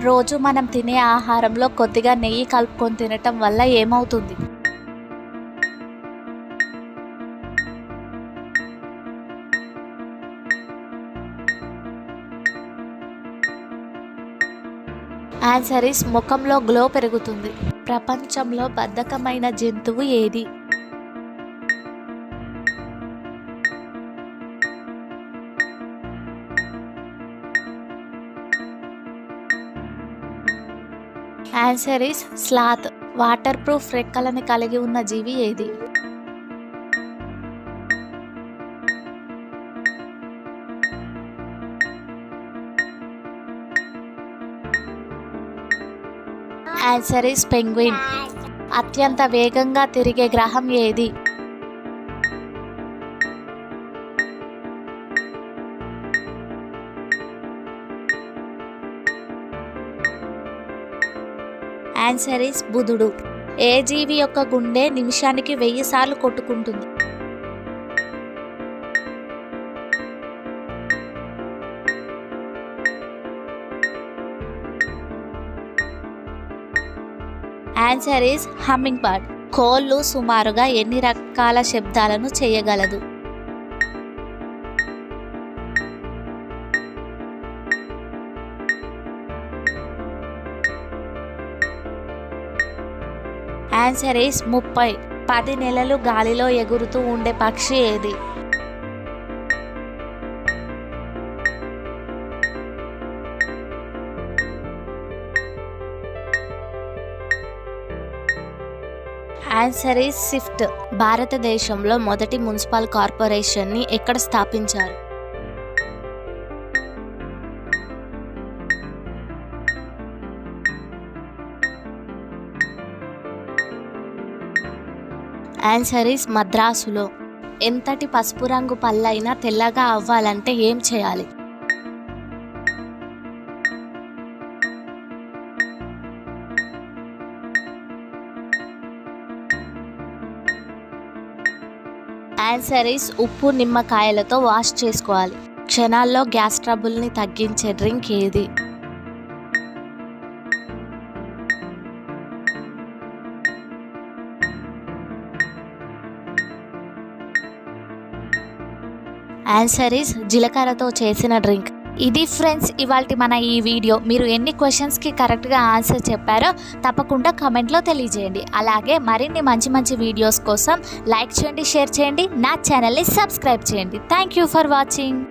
రోజు మనం తినే ఆహారంలో కొద్దిగా నెయ్యి కలుపుకొని తినటం వల్ల ఏమవుతుంది? ఆన్సర్ ఈస్ ముఖంలో గ్లో పెరుగుతుంది. ప్రపంచంలో బద్ధకమైన జంతువు ఏది? Answer is sloth. Waterproof రెక్కలను కలిగి ఉన్న జీవి ఏది? Answer is penguin. అత్యంత వేగంగా తిరిగే గ్రహం ఏది? ఆన్సర్ ఈస్ బుధుడు. ఏ జీవి యొక్క గుండె నిమిషానికి 1000 సార్లు కొట్టుకుంటుంది? Answer is hummingbird. కోళ్ళు సుమారుగా ఎన్ని రకాల శబ్దాలను చేయగలదు? Answer is 30. 10 నెలలు గాలిలో ఎగురుతూ ఉండే పక్షి ఏది? Answer is Swift. భారతదేశంలో మొదటి మున్సిపల్ కార్పొరేషన్ని ఎక్కడ స్థాపించారు? ఆన్సర్ ఈస్ మద్రాసులో. ఎంతటి పసుపు రంగు పళ్ళైనా తెల్లగా అవ్వాలంటే ఏం చేయాలి? ఆన్సర్ ఈస్ ఉప్పు నిమ్మకాయలతో వాష్ చేసుకోవాలి. క్షణాల్లో గ్యాస్ ట్రబుల్ని తగ్గించే డ్రింక్ ఏది? ఆన్సర్ ఈస్ జీలకర్రతో చేసిన డ్రింక్. ఇది ఫ్రెండ్స్ ఇవాల్టి మన ఈ వీడియో. మీరు ఎన్ని క్వశ్చన్స్కి కరెక్ట్గా ఆన్సర్ చెప్పారో తప్పకుండా కమెంట్లో తెలియజేయండి. అలాగే మరిన్ని మంచి మంచి వీడియోస్ కోసం లైక్ చేయండి, షేర్ చేయండి, నా ఛానల్ని సబ్స్క్రైబ్ చేయండి. Thank you for watching.